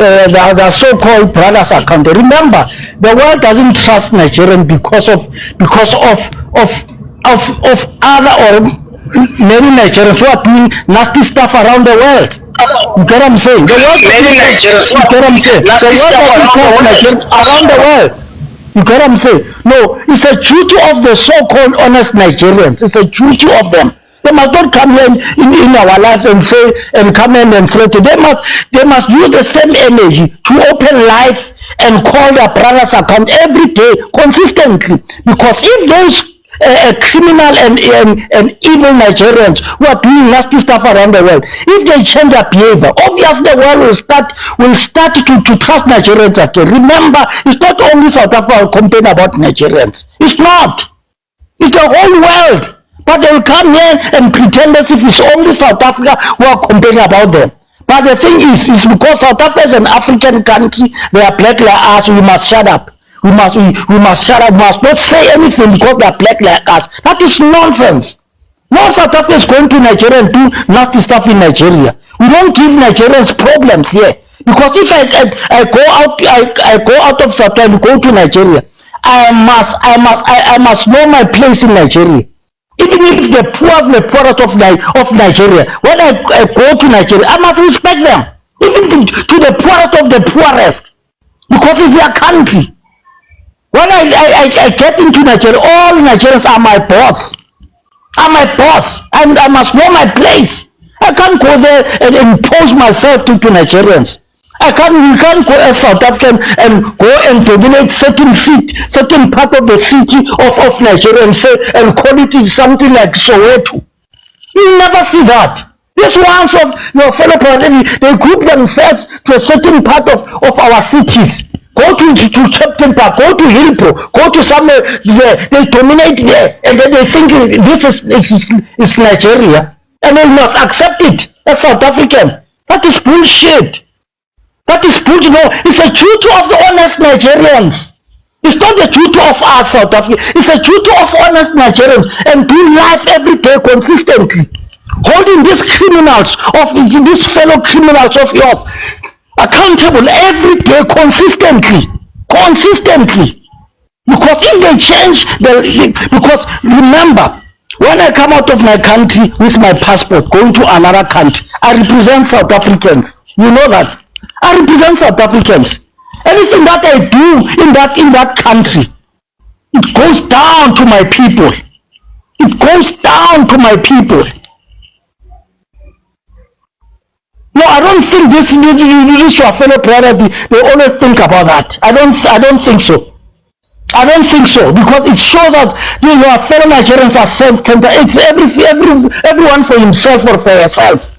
the so-called brothers account. Remember, the world doesn't trust Nigerian because of other or many Nigerians who are doing nasty stuff around the world. You get what I'm saying? The world Many Nigerians. You get what I'm saying? The world doesn't trust Nigerians around the world. You get what I'm saying? No, it's a duty of the so-called honest Nigerians. It's a duty of them. They must not come here in our lives and say and come in and threaten. They must use the same energy to open life and call their brothers account every day consistently. Because if those criminal and evil Nigerians who are doing nasty stuff around the world, if they change their behavior, obviously the world will start to trust Nigerians again. Remember, it's not only South Africa who complain about Nigerians. It's not. It's the whole world. But they will come here and pretend as if it's only South Africa who are complaining about them. But the thing is because South Africa is an African country, they are black like us, we must shut up. We must shut up, we must not say anything because they are black like us. That is nonsense. No South Africa is going to Nigeria and do nasty stuff in Nigeria. We don't give Nigerians problems here. Because if I go out of South Africa and go to Nigeria, I must know my place in Nigeria. Even if the poorest of Nigeria, when I go to Nigeria, I must respect them. Even to the poorest of the poorest. Because it's their country. When I get into Nigeria, all Nigerians are my boss. And I must know my place. I can't go there and impose myself to Nigerians. We can't go as South African and go and dominate certain part of the city of Nigeria and call it something like Soweto. You never see that. These ones of your fellow brothers, they group themselves to a certain part of our cities. Go to Captain Park, go to Hillbrook, go to somewhere there, they dominate there, and then they think this is Nigeria, and they must accept it as South African. That is bullshit. That is bullshit. No, it's a duty of the honest Nigerians. It's not the duty of us South Africa. It's a duty of honest Nigerians and do life every day consistently. Holding these criminals these fellow criminals of yours accountable every day consistently. Because if they change because remember, when I come out of my country with my passport going to another country, I represent South Africans. You know that. I represent South Africans. Anything that I do in that country, it goes down to my people. It goes down to my people. No, I don't think this your fellow brother, they always think about that. I don't think so. I don't think so, because it shows that your fellow Nigerians are self-centered. It's everyone for himself or for yourself.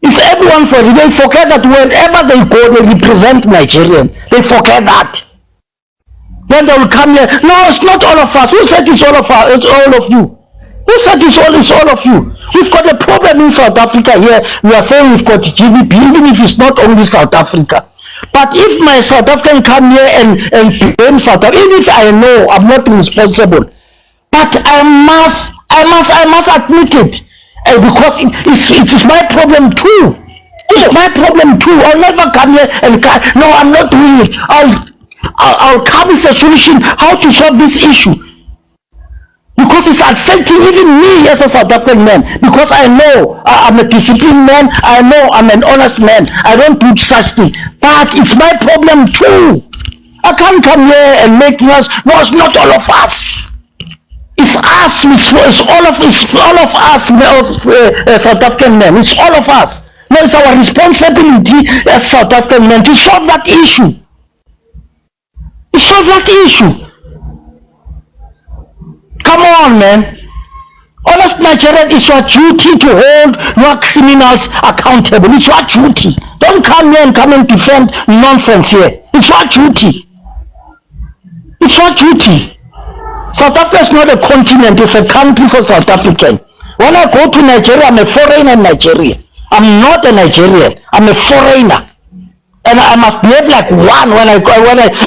It's everyone for you. They forget that wherever they go, they represent Nigerians. They forget that. Then they will come here. No, it's not all of us. Who said it's all of us? It's all of you. Who said it's all of you? We've got a problem in South Africa here. We are saying we've got GDP, even if it's not only South Africa. But if my South African come here and blame South Africa, even if I know I'm not responsible, but I must admit it. Because it is my problem too. It's my problem too. I'll never come here and no, I'm not doing it. I'll come with a solution how to solve this issue. Because it's affecting even me as a South African man. Because I know I'm a disciplined man. I know I'm an honest man. I don't do such things. But it's my problem too. I can't come here and make noise. No, it's not all of us. It's us, it's all of us, South African men. It's all of us. No, it's our responsibility as South African men to solve that issue. Come on, man. Honest Nigerian, it's your duty to hold your criminals accountable. It's your duty. Don't come here and come and defend nonsense here. It's your duty. South Africa is not a continent, it's a country for South Africans. When I go to Nigeria, I'm a foreigner in Nigeria. I'm not a Nigerian, I'm a foreigner. And I must behave like one when I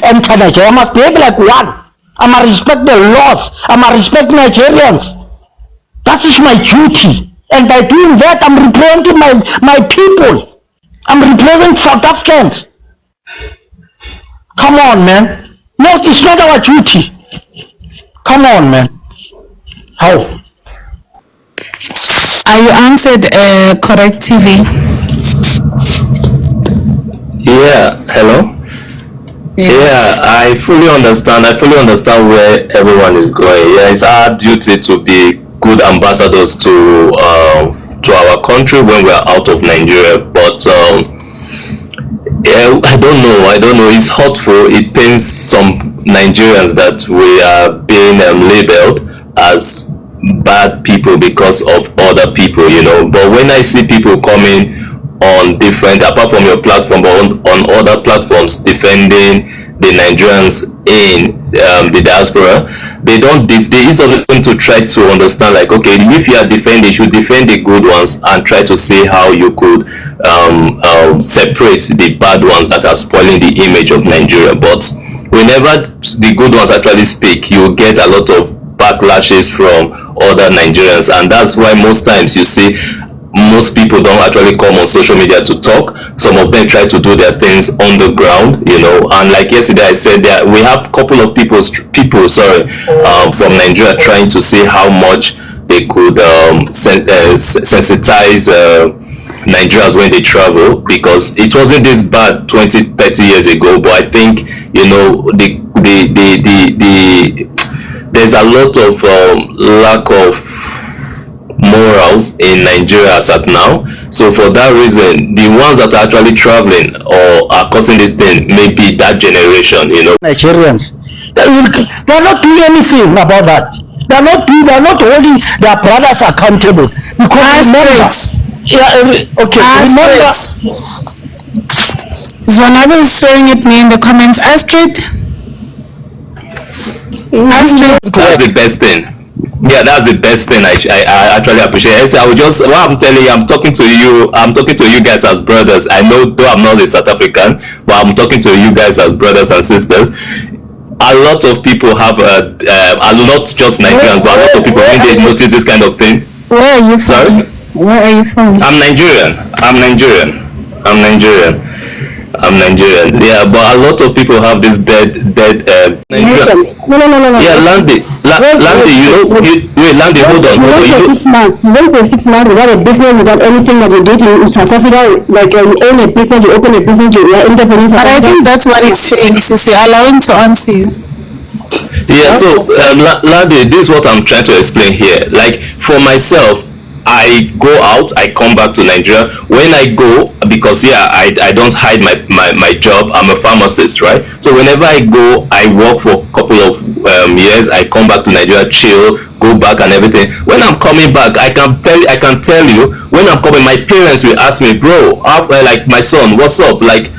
enter Nigeria. I must behave like one. I must respect the laws. I must respect Nigerians. That is my duty. And by doing that, I'm representing my people. I'm representing South Africans. Come on, man. No, it's not our duty. Come on, man. How? Are you answered correctly? Yeah, hello? Yes. Yeah, I fully understand. I fully understand where everyone is going. Yeah, it's our duty to be good ambassadors to our country when we are out of Nigeria. But yeah, I don't know. It's hurtful. It pains some Nigerians that we are being labeled as bad people because of other people, But when I see people coming on different, apart from your platform, but on other platforms defending the Nigerians in the diaspora, they instead of them to try to understand, like, okay, if you are defending, you should defend the good ones and try to see how you could separate the bad ones that are spoiling the image of Nigeria. But whenever the good ones actually speak, you get a lot of backlashes from other Nigerians, and that's why most times you see most people don't actually come on social media to talk. Some of them try to do their things on the ground, and like yesterday I said, that we have a couple of people from Nigeria trying to see how much they could sensitize Nigerians when they travel, because it wasn't this bad 20-30 years ago, but I think there's a lot of lack of morals in Nigeria as at now. So for that reason, the ones that are actually traveling or are causing this thing may be that generation, Nigerians, they're not doing anything about that. They're not holding their brothers accountable, because Zwanabe is throwing at me in the comments. Astrid, that's the best thing. Yeah, that's the best thing. I actually appreciate. What I'm telling you, I'm talking to you guys as brothers. I know, though I'm not a South African, but I'm talking to you guys as brothers and sisters. A lot of people have not just Nigerians, but a lot of people, when they notice this kind of thing. Where are you from? Sorry? Where are you from? I'm Nigerian. Yeah, but a lot of people have this dead Nigerian. No. Yeah, Landy, Landy, hold on. You went for 6 months without a business, without anything that you did in South Africa, like you own a business, you open a business, you are entrepreneurs. But I think that's what he's saying, Sissy. Allow him to answer you. Yeah, so Landy, this is what I'm trying to explain here. Like, for myself, I go out, I come back to Nigeria. When I go, because I don't hide my job. I'm a pharmacist, right? So whenever I go, I work for a couple of years. I come back to Nigeria, chill, go back and everything. When I'm coming back, I can tell you, when I'm coming, my parents will ask me, bro, like, my son, what's up? Like,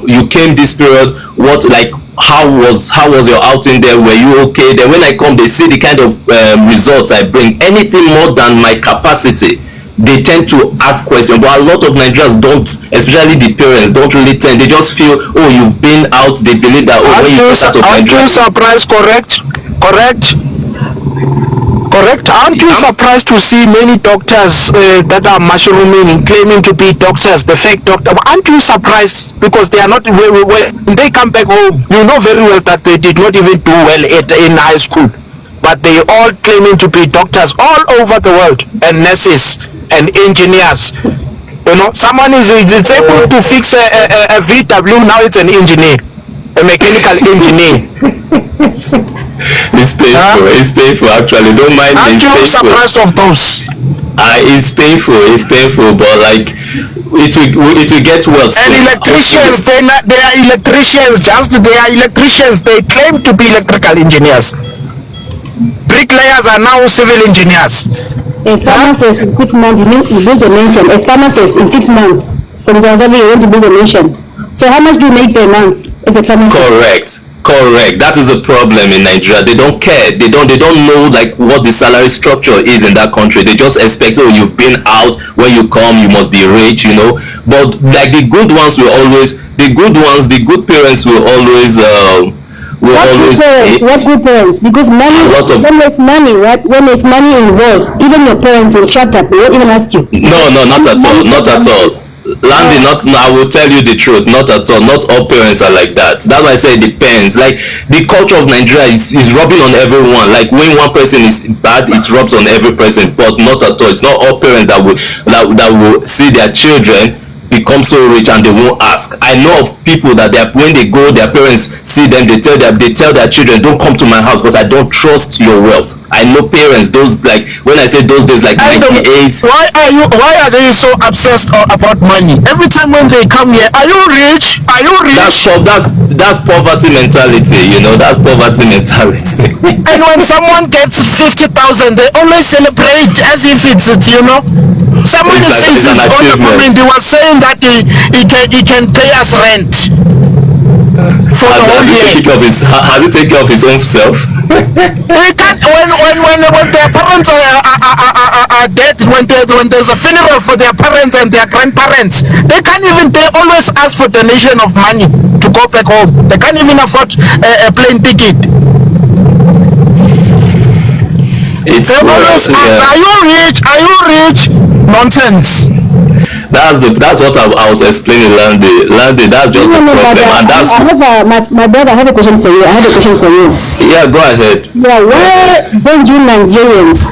you came this period, what, like, how was your outing there? Were you okay? Then when I come, they see the kind of results I bring. Anything more than my capacity, they tend to ask questions. But a lot of Nigerians don't, especially the parents, don't really tend. They just feel, oh, you've been out. They believe that, oh, when you get out of Nigeria. Aren't you surprised? Correct. Aren't you surprised to see many doctors that are mushrooming, claiming to be doctors, the fake doctor? Aren't you surprised? Because they are not, when they come back home, you know very well that they did not even do well in high school. But they all claiming to be doctors all over the world, and nurses and engineers. Someone is able to fix a VW, now it's an engineer, a mechanical engineer. It's painful actually. Don't mind me. Aren't you surprised of those? It's painful, but like it will get worse. And electricians, they are electricians. They are electricians. They claim to be electrical engineers. Bricklayers are now civil engineers. A pharmacist in 6 months, you build a mansion. A pharmacist in 6 months, for example, you want to build a mansion. So how much do you make per month as a pharmacist? Correct. That is the problem in Nigeria. They don't care. They don't know like what the salary structure is in that country. They just expect, oh, you've been out. When you come, you must be rich, But like the good ones will always, the good parents will always. What good parents? Because money, when there's money, right? When there's money involved, even your parents will shut up. They won't even ask you. No, not at all. Landy, not no, I will tell you the truth. Not at all. Not all parents are like that. That's why I say it depends. Like the culture of Nigeria is rubbing on everyone. Like when one person is bad, it rubs on every person. But not at all. It's not all parents that will see their children become so rich and they won't ask. I know of people that when they go, their parents see them, they tell their children, don't come to my house because I don't trust your wealth. I know parents, those like when I say those days like 98. Why are they so obsessed about money? Every time when they come here, are you rich? Are you rich? That's poverty mentality, you know, that's poverty mentality. And when someone gets 50,000, they always celebrate as if it's, you know. Somebody says it on the comment, he was saying that he can pay us rent for the whole year. Has he taken care of his own self? They can't, when their parents are dead, when there's a funeral for their parents and their grandparents, they always ask for donation of money to go back home. They can't even afford a plane ticket. They always ask, are you rich? Are you rich? Nonsense. That's what I was explaining, Landy. That's just the problem, and that's. My brother, I have a question for you. Yeah, go ahead. Yeah, why don't you Nigerians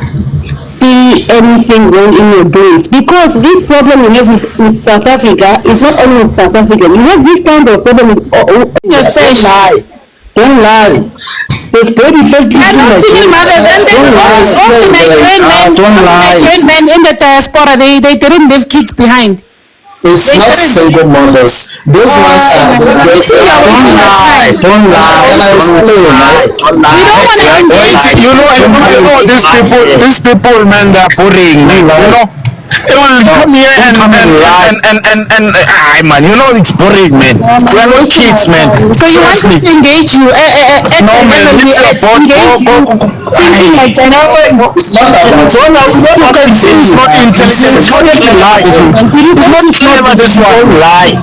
see anything wrong in your brains? Because this problem you have with South Africa is not only with South Africa. You have this kind of problem with Don't lie. There's very fake people. And not single mothers, and then most Nigerian men in the diaspora, they didn't leave kids behind. It's not single mothers. Those ones are Don't lie. Don't lie. You know, these people, man, they're boring. You know. They will come here and man, you know it's boring, man. We are not kids, man. So you want to engage you? No, man, it's about something like that. You can see it's not intelligent. It's not clever, this one.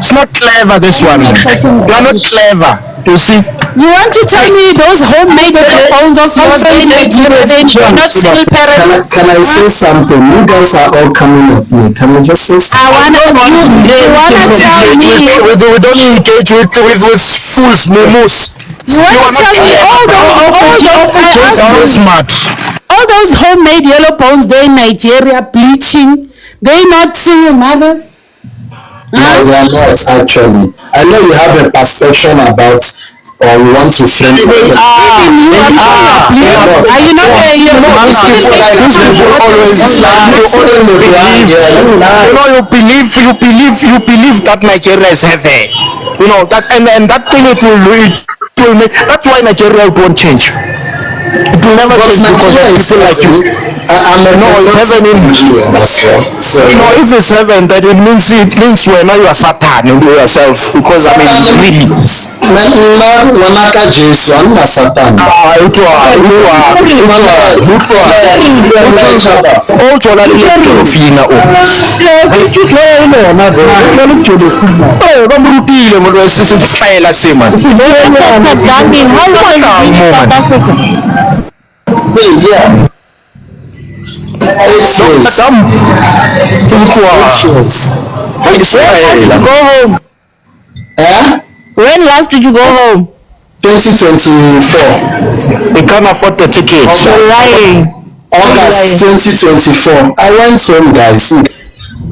It's not clever, this one. You are not clever. You see? You want to tell me those homemade phones of yours in Nigeria, they are not single parents? Can I say something? You guys are all coming at me. Can I just say something? You wanna tell me? We don't engage with fools, momos. You want to tell me all those homemade yellow bones there in Nigeria bleaching, they not single mothers? No, they are not actually. I know you have a perception about, or you want to frame something. These people always you believe that Nigeria is heavy. You know that, and that thing it will make. That's why Nigeria won't change. It will never change because it's still like you. It's heaven in Nigeria. So you know, if it's heaven, that it means when now you are Satan into yourself. Because I mean, really. Wanaka Jason na Satan. Yeah. 8 years. Go home. When last did you go home? 2024. We can't afford the tickets. August 2024. I went home, guys.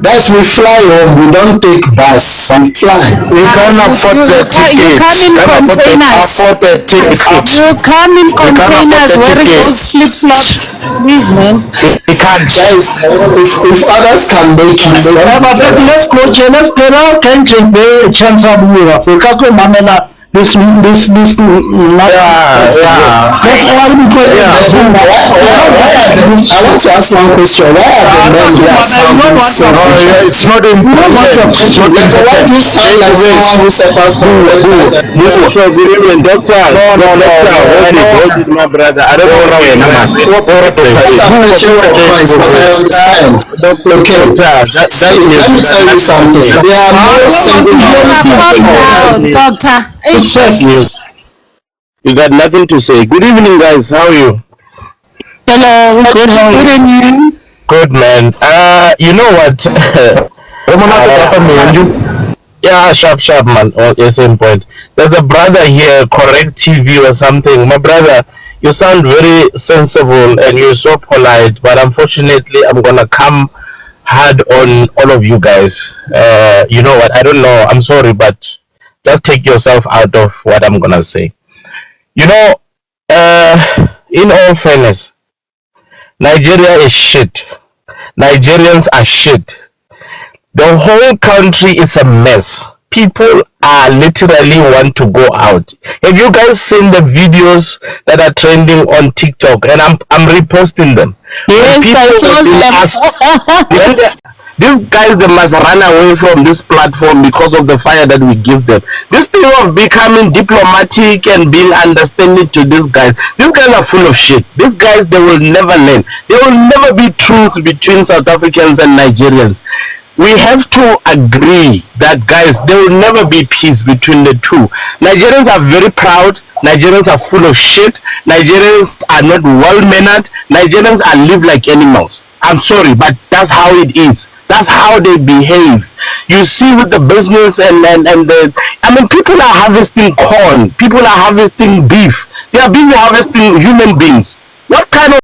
Guys, we fly home. We don't take bus. We fly. We can't afford the tickets. You come in containers. You come in containers wearing those flip-flops. Please, man. We can't. Guys, if others can make it. Let's go to a chance of Europe. We can't go this I want to ask one question. Why are the men there sounding so? It's not important. It's not important. Why do you sound like someone who suffers from good evening, doctor. No. My brother. I don't know where I'm let me tell you something. There are no single mothers. Doctor. It's just news. You got nothing to say. Good evening, guys. How are you? Hello. Good evening. Good, man. You know what? Yeah, sharp, man. Oh, yes, same point. There's a brother here, Correct TV or something. My brother, you sound very sensible and you're so polite, but unfortunately, I'm gonna come hard on all of you guys. You know what? I don't know. I'm sorry, but just take yourself out of what I'm gonna say. You know, in all fairness, Nigeria is shit. Nigerians are shit. The whole country is a mess. People are literally want to go out. Have you guys seen the videos that are trending on TikTok? And I'm reposting them. Yes, I saw them. These guys, they must run away from this platform because of the fire that we give them. This thing of becoming diplomatic and being understanding to these guys are full of shit. These guys, they will never learn. There will never be truth between South Africans and Nigerians. We have to agree that, guys, there will never be peace between the two. Nigerians are very proud. Nigerians are full of shit. Nigerians are not well-mannered. Nigerians are live like animals. I'm sorry, but that's how it is. That's how they behave. You see with the business and the, I mean, people are harvesting corn. People are harvesting beef. They are busy harvesting human beings. What kind of